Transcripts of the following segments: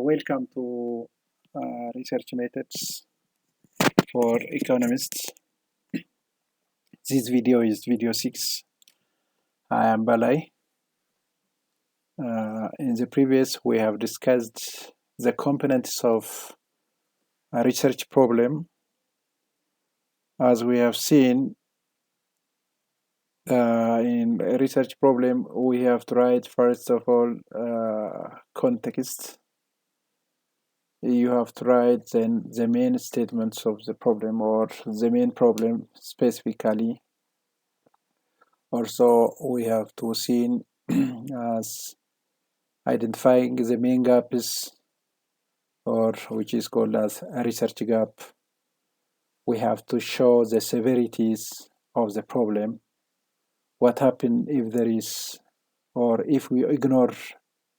Welcome to Research Methods for Economists. This video is video 6. I am Balai. In the previous, we have discussed the components of a research problem. As we have seen, in a research problem, we have to write, first of all, context. You have to write then the main statements of the problem or the main problem specifically. Also, we have to see as identifying the main gaps, or which is called as a research gap. We have to show the severities of the problem. What happens if there is, or if we ignore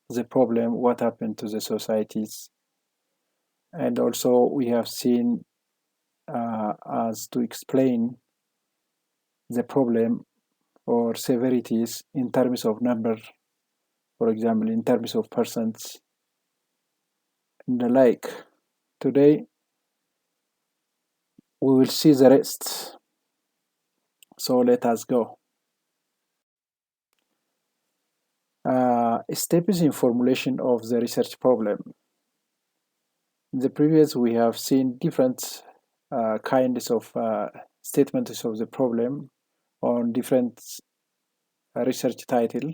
the problem, what happened to the societies? And also we have seen as to explain the problem or severities in terms of number, for example, in terms of percents and the like. Today we will see the rest. So let us go. Steps in formulation of the research problem. In the previous, we have seen different kinds of statements of the problem on different research title.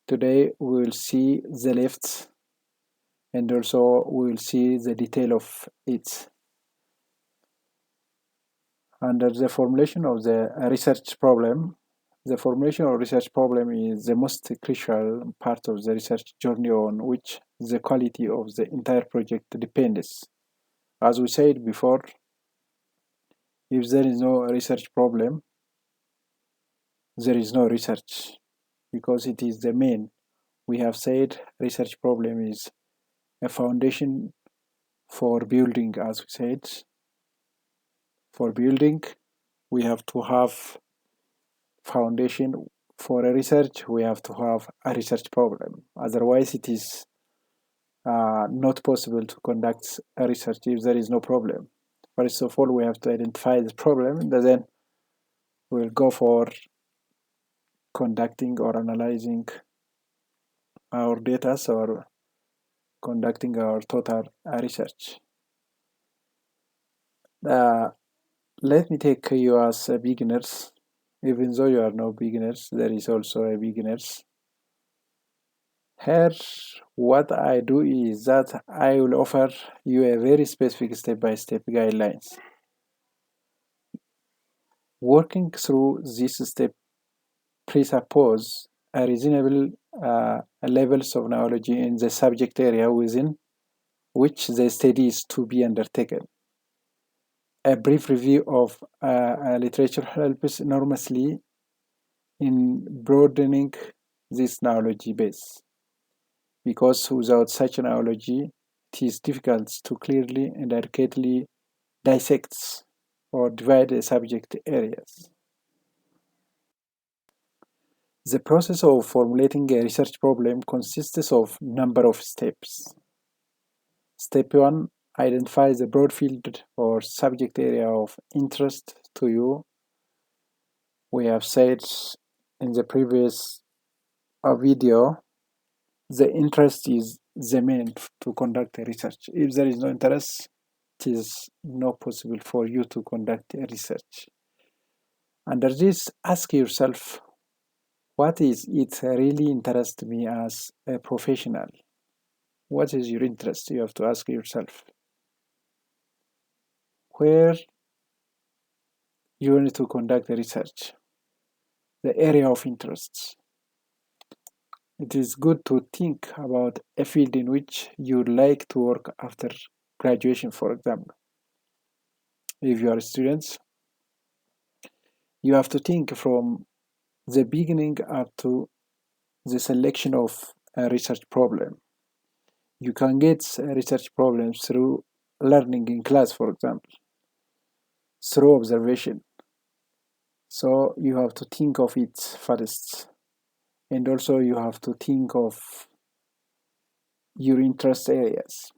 Today we will see the left, and also we will see the detail of it. Under the formulation of the research problem, the formulation of research problem is the most crucial part of the research journey on which the quality of the entire project depends. As we said before, if there is no research problem, there is no research, because it is the main. We have said research problem is a foundation for building, as we said. For building, we have to have foundation. For a research, we have to have a research problem. Otherwise, it is not possible to conduct a research if there is no problem. First of all, we have to identify the problem, and then we'll go for conducting or analyzing our data or conducting our total research. Let me take you as beginners. Even though you are no beginners, there is also a beginners. Here, what I do is that I will offer you a very specific step-by-step guidelines. Working through this step presuppose a reasonable levels of knowledge in the subject area within which the study is to be undertaken. A brief review of literature helps enormously in broadening this knowledge base, because without such knowledge, it is difficult to clearly and accurately dissect or divide the subject areas. The process of formulating a research problem consists of a number of steps. Step 1, identify the broad field or subject area of interest to you. We have said in the previous video, the interest is the main to conduct a research. If there is no interest, it is not possible for you to conduct a research. Under this, ask yourself, what is it really interests me as a professional? What is your interest? You have to ask yourself. Where you need to conduct a research, the area of interests. It is good to think about a field in which you would like to work after graduation, for example. If you are students, you have to think from the beginning up to the selection of a research problem. You can get research problems through learning in class, for example, through observation. So you have to think of it first. And also you have to think of your interest areas.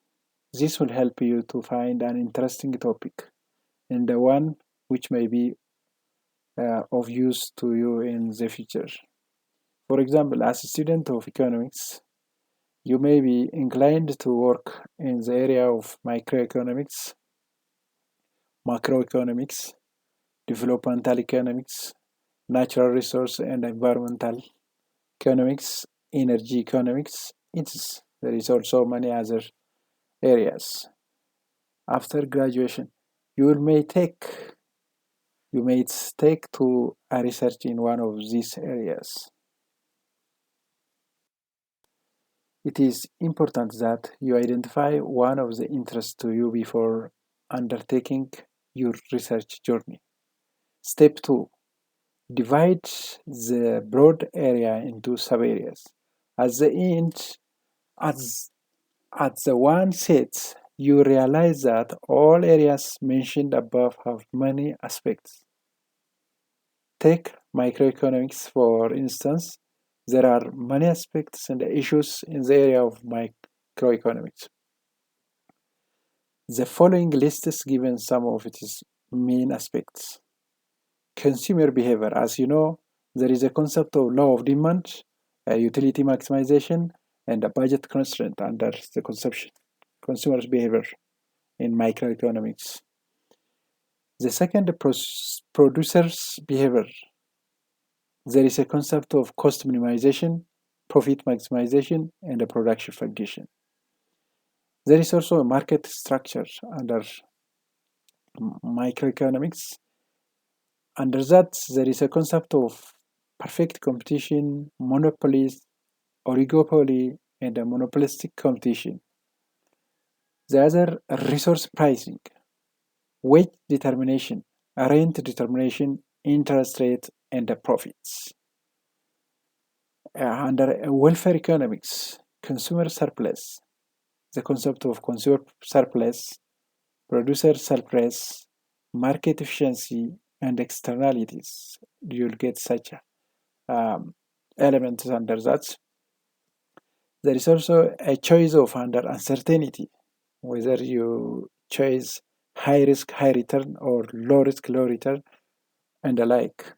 This will help you to find an interesting topic and the one which may be of use to you in the future. For example, as a student of economics, you may be inclined to work in the area of microeconomics, macroeconomics, developmental economics, natural resource and environmental economics, energy economics. There is also many other areas. After graduation, you may take you may take to a research in one of these areas. It is important that you identify one of the interests to you before undertaking your research journey. Step 2. Divide the broad area into sub-areas. At the end, as at the one set, you realize that all areas mentioned above have many aspects. Take microeconomics, for instance. There are many aspects and issues in the area of microeconomics. The following list is given some of its main aspects. Consumer behavior. As you know, there is a concept of law of demand, utility maximization, and a budget constraint under the conception. Consumer's behavior in microeconomics. The second, producer's behavior. There is a concept of cost minimization, profit maximization, and a production function. There is also a market structure under microeconomics. Under that, there is a concept of perfect competition, monopolies, oligopoly, and a monopolistic competition. The other, resource pricing, wage determination, rent determination, interest rate, and the profits. Under welfare economics, consumer surplus, the concept of consumer surplus, producer surplus, market efficiency, and externalities. You'll get such elements under that. There is also a choice of under uncertainty, whether you choose high risk, high return, or low risk, low return, and the like.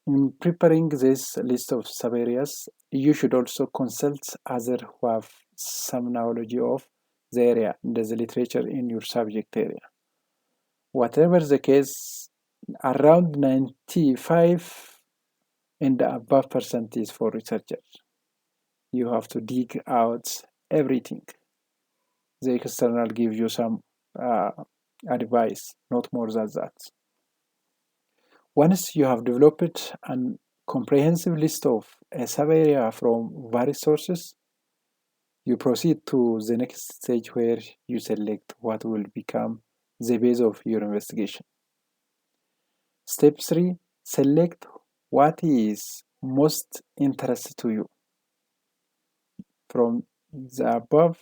In preparing this list of sub-areas, you should also consult others who have some knowledge of the area, the literature in your subject area. Whatever the case, around 95 and above percent is for researchers. You have to dig out everything. The external gives you some advice, not more than that. Once you have developed a comprehensive list of a sub-area from various sources, you proceed to the next stage where you select what will become the base of your investigation. Step 3. Select what is most interesting to you. From the above,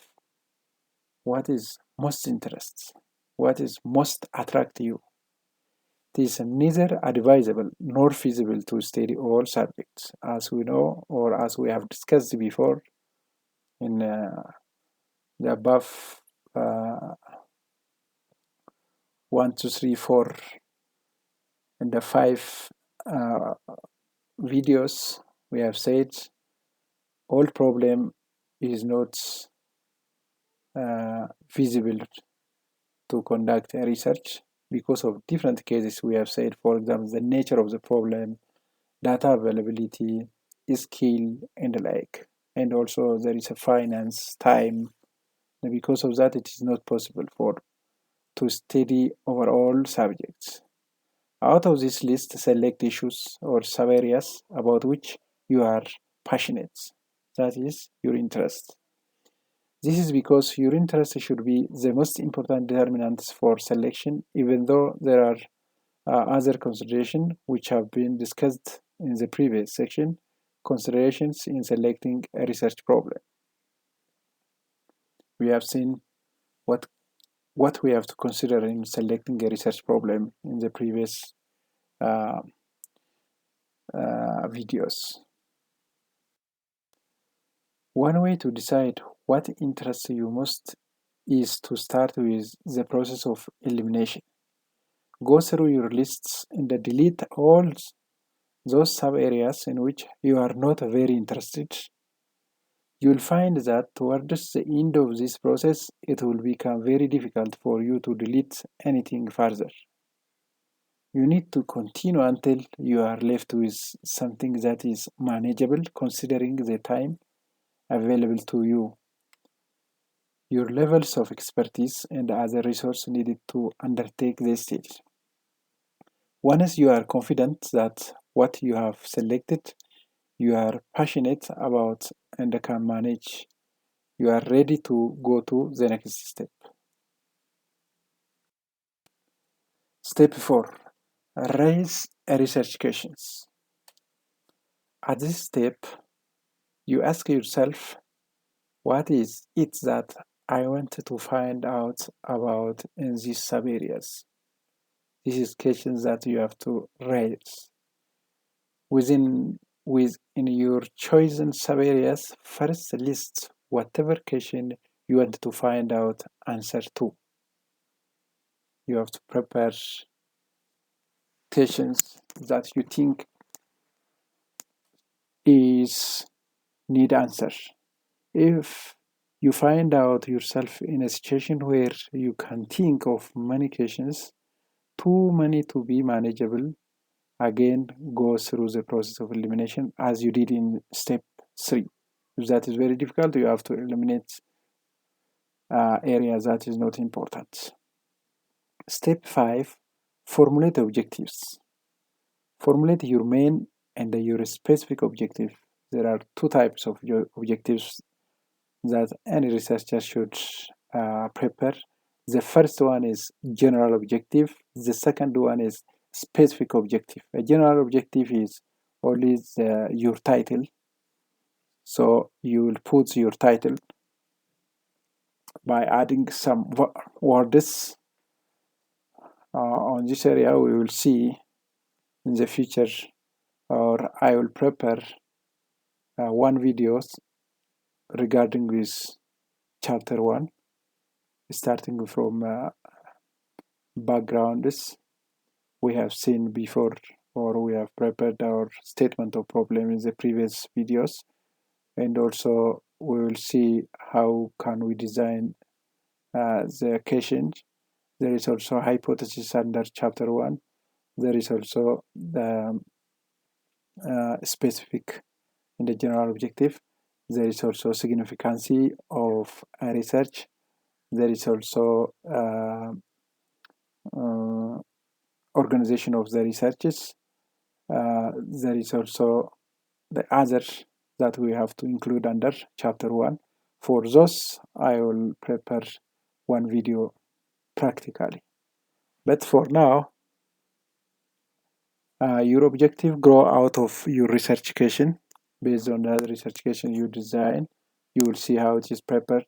what is most interest? What is most attract you? It is neither advisable nor feasible to study all subjects, as we know or as we have discussed before in the above 1, 2, 3, 4, and the 5 videos. We have said all problem is not feasible to conduct a research because of different cases. We have said, for example, the nature of the problem, data availability, skill, and the like. And also there is a finance, time. And because of that, it is not possible to study over all subjects. Out of this list, select issues or sub-areas about which you are passionate. That is your interest. This is because your interest should be the most important determinants for selection, even though there are other considerations which have been discussed in the previous section, considerations in selecting a research problem. We have seen what we have to consider in selecting a research problem in the previous videos. One way to decide what interests you most is to start with the process of elimination. Go through your lists and delete all those sub areas in which you are not very interested. You will find that towards the end of this process, it will become very difficult for you to delete anything further. You need to continue until you are left with something that is manageable considering the time available to you, your levels of expertise, and other resources needed to undertake this stage. Once you are confident that what you have selected you are passionate about and can manage, you are ready to go to the next step. Step 4. Raise research questions. At this step, you ask yourself, what is it that I want to find out about in these sub areas? This is questions that you have to raise. Within your chosen sub areas, first list whatever question you want to find out answer to. You have to prepare questions that you think is need answer. If you find out yourself in a situation where you can think of many questions, too many to be manageable, again go through the process of elimination as you did in step 3. If that is very difficult, you have to eliminate areas that is not important. Step 5, formulate objectives. Formulate your main and your specific objective. There are two types of objectives that any researcher should prepare. The first one is general objective. The second one is specific objective. A general objective is only your title. So you will put your title by adding some words on this area. We will see in the future, or I will prepare one video regarding this chapter 1, starting from backgrounds we have seen before, or we have prepared our statement of problem in the previous videos, and also we will see how can we design the questions. There is also hypothesis under chapter 1. There is also the specific and the general objective. There is also significance of research. There is also organization of the researches. There is also the other that we have to include under chapter 1. For those, I will prepare one video practically. But for now, your objective grow out of your research question. Based on that research question you design, you will see how it is prepared.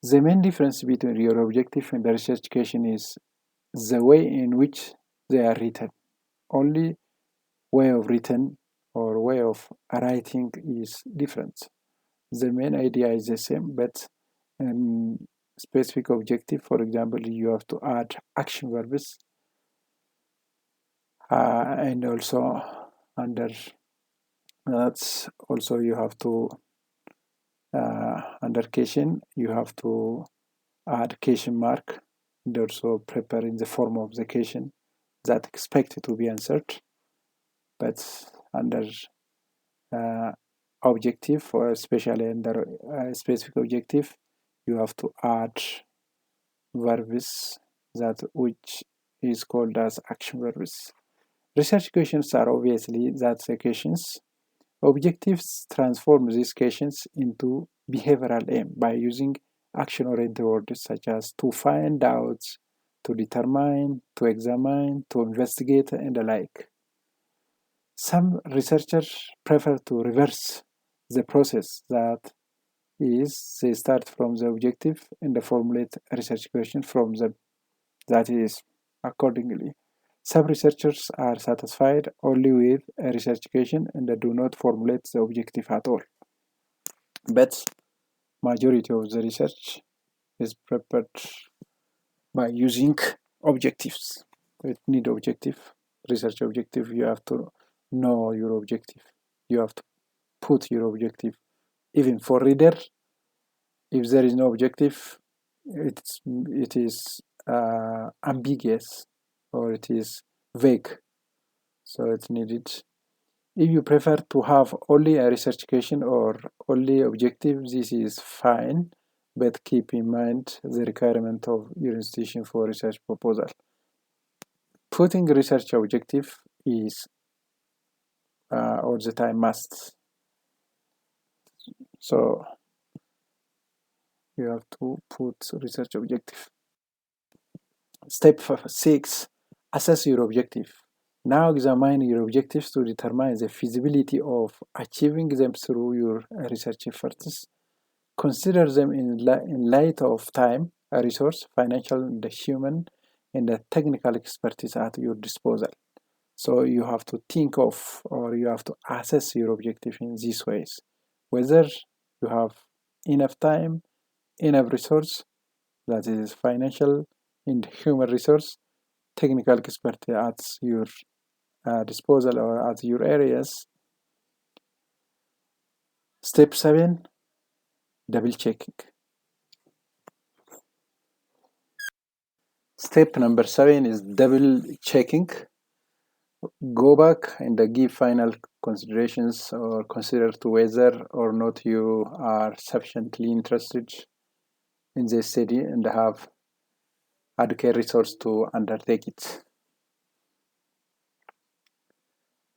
The main difference between your objective and the research question is the way in which they are written. Only way of written or way of writing is different. The main idea is the same, but specific objective, for example, you have to add action verbs, and also under that's also you have to under question you have to add question mark and also prepare in the form of the question that expected to be answered. But under objective, or especially under specific objective, you have to add verbs that which is called as action verbs. Research questions are obviously that's the questions. Objectives transform these questions into behavioral aim by using action-oriented words such as to find out, to determine, to examine, to investigate, and the like. Some researchers prefer to reverse the process, that is, they start from the objective and formulate research question from them. That is accordingly. Some researchers are satisfied only with a research question and do not formulate the objective at all. But majority of the research is prepared by using objectives. It need objective, research objective. You have to know your objective. You have to put your objective. Even for reader, if there is no objective, it is ambiguous or it is vague. So it's needed. If you prefer to have only a research question or only objective, this is fine, but keep in mind the requirement of your institution for research proposal. Putting research objective is all the time must. So you have to put research objective. Step 6, assess your objective. Now examine your objectives to determine the feasibility of achieving them through your research efforts. Consider them in light of time, resource, financial, and human, and the technical expertise at your disposal. So you have to think of or you have to assess your objective in these ways. Whether you have enough time, enough resource, that is financial and human resource, technical expertise at your disposal or at your areas. Step 7, double checking. Step number 7 is double checking. Go back and give final considerations or consider to whether or not you are sufficiently interested in the study and have adequate resource to undertake it.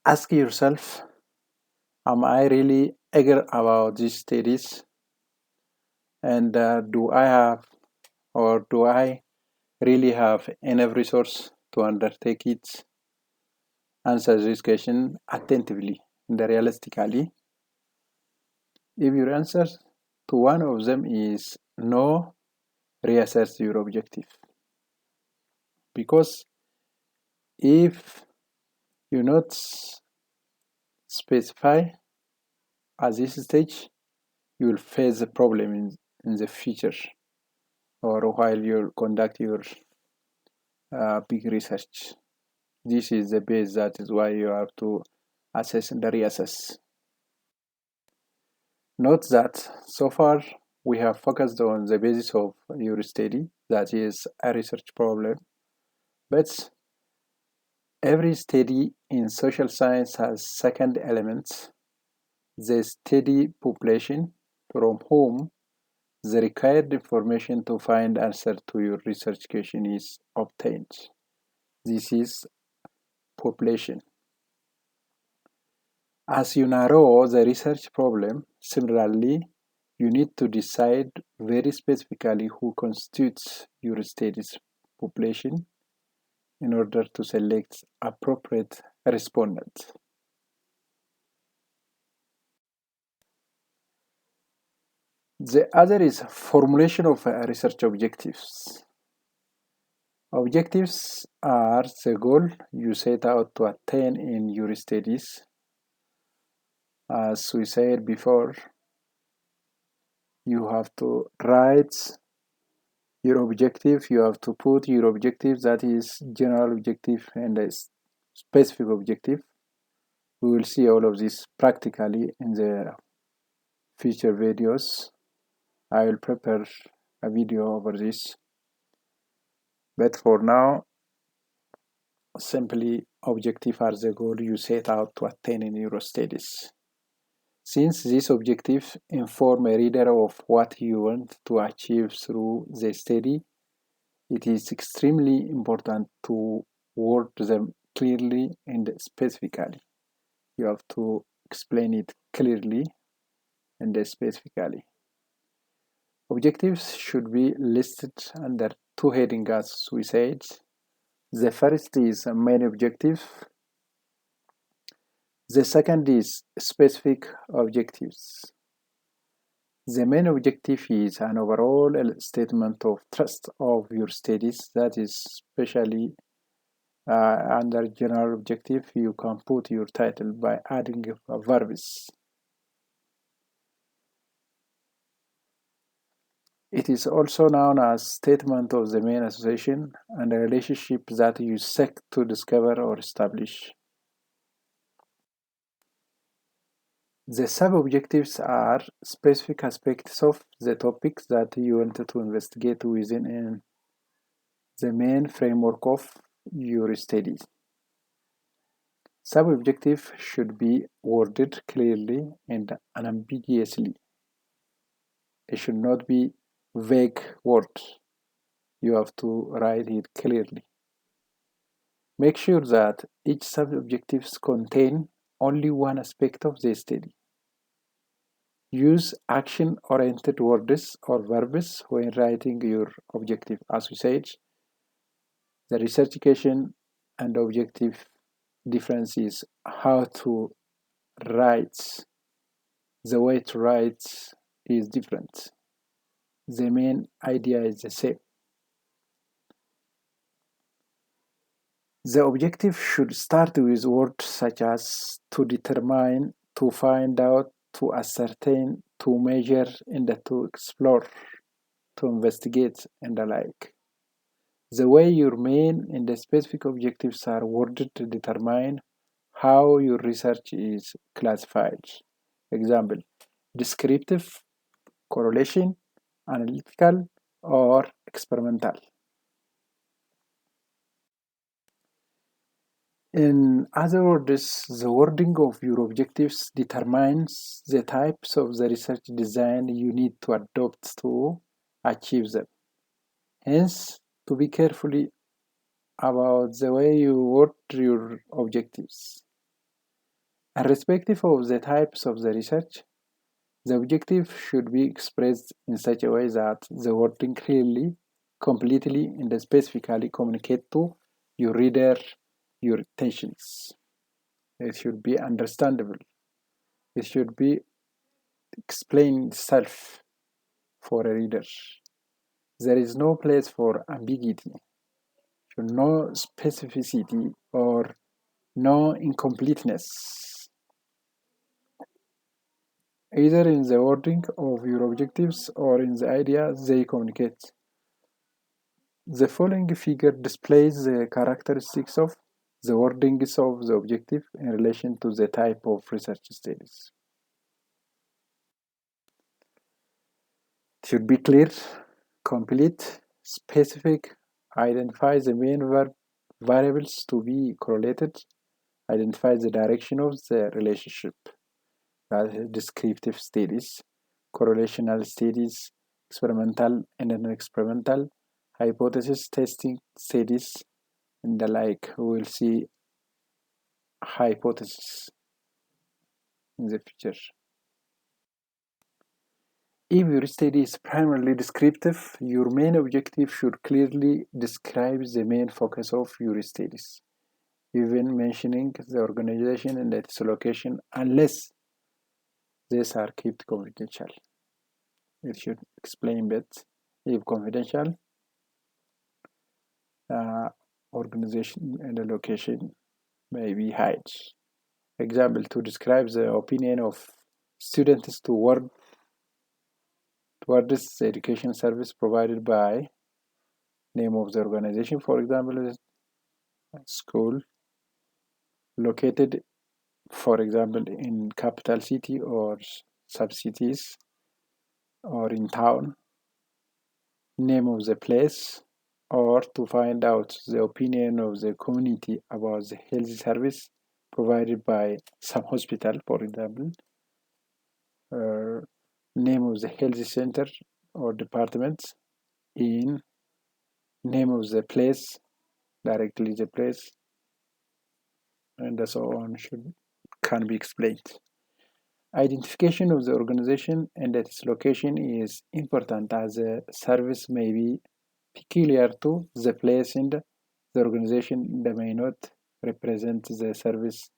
Ask yourself, am I really eager about these studies? And do I really have enough resource to undertake it? Answer this question attentively and realistically. If your answer to one of them is no, reassess your objective. Because if you not specify at this stage, you will face the problem in the future or while you conduct your big research. This is the base, that is why you have to assess and reassess. Note that so far we have focused on the basis of your study, that is a research problem, but every study in social science has second element, the study population from whom the required information to find answer to your research question is obtained. This is population. As you narrow the research problem, similarly, you need to decide very specifically who constitutes your study's population in order to select appropriate respondents. The other is formulation of research objectives. Objectives are the goal you set out to attain in your studies. As we said before, you have to write your objective, you have to put your objective, that is general objective and a specific objective. We will see all of this practically in the future videos. I will prepare a video over this, but for now, simply objective are the goal you set out to attain in your studies. Since these objectives inform a reader of what you want to achieve through the study, it is extremely important to word them clearly and specifically. You have to explain it clearly and specifically. Objectives should be listed under two headings, as we said. The first is main objective. The second is specific objectives. The main objective is an overall statement of trust of your studies, that is especially Under general objective, you can put your title by adding verbs. It is also known as statement of the main association and a relationship that you seek to discover or establish. The sub-objectives are specific aspects of the topics that you want to investigate within the main framework of your study. Sub-objective should be worded clearly and unambiguously. It should not be vague words. You have to write it clearly. Make sure that each sub-objectives contain only one aspect of the study. Use action-oriented words or verbs when writing your objective. As we said, the research question and objective difference is how to write. The way to write is different. The main idea is the same. The objective should start with words such as to determine, to find out, to ascertain, to measure, and to explore, to investigate, and the like. The way your main and the specific objectives are worded to determine how your research is classified. Example, descriptive, correlation, analytical, or experimental. In other words, the wording of your objectives determines the types of the research design you need to adopt to achieve them. Hence, to be carefully about the way you word your objectives. Irrespective of the types of the research, the objective should be expressed in such a way that the wording clearly, completely, and specifically communicate to your reader your intentions. It should be understandable. It should be explain itself for a reader. There is no place for ambiguity, no specificity, or no incompleteness, either in the wording of your objectives or in the ideas they communicate. The following figure displays the characteristics of the wordings of the objective in relation to the type of research studies. It should be clear, complete, specific, identify the main variables to be correlated, identify the direction of the relationship. That is descriptive studies, correlational studies, experimental and non-experimental, hypothesis testing studies, and the like. We will see hypothesis in the future. If your study is primarily descriptive, your main objective should clearly describe the main focus of your studies, even mentioning the organization and its location, unless these are kept confidential. It should explain that if confidential, organization and the location may be hide. Example, to describe the opinion of students towards the education service provided by name of the organization, for example, is school located, for example, in capital city or sub-cities or in town, name of the place, or to find out the opinion of the community about the health service provided by some hospital, for example, name of the health center or department, in name of the place, directly the place, and so on can be explained. Identification of the organization and its location is important, as the service may be peculiar to the place and the organization that may not represent the service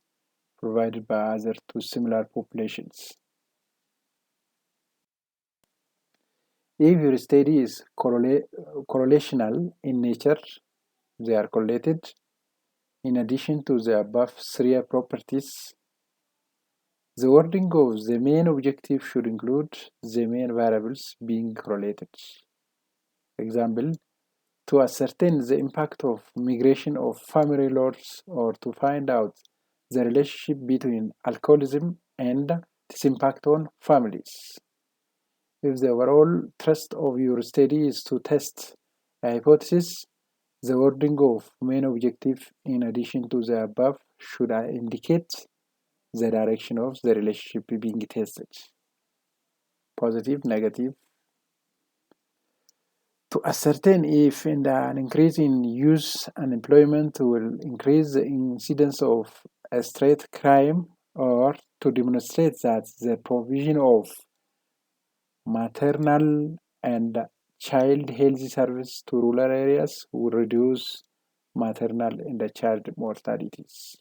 provided by other to similar populations. If your study is correlational in nature, they are correlated, In addition to the above three properties, the wording of the main objective should include the main variables being correlated. For example, to ascertain the impact of migration of family lords or to find out the relationship between alcoholism and its impact on families. If the overall thrust of your study is to test a hypothesis, the wording of main objective in addition to the above should indicate the direction of the relationship being tested. Positive, negative. To ascertain if an increase in youth unemployment will increase the incidence of a street crime, or to demonstrate that the provision of maternal and child health service to rural areas will reduce maternal and child mortalities.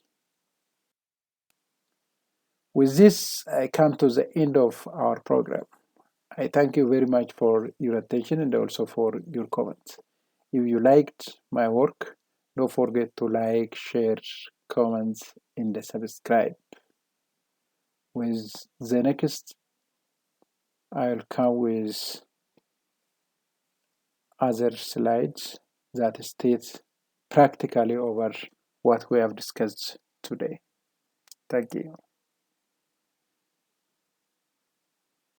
With this, I come to the end of our program. I thank you very much for your attention and also for your comments. If you liked my work, don't forget to like, share, comments, and subscribe. With the next, I'll come with other slides that state practically over what we have discussed today. Thank you.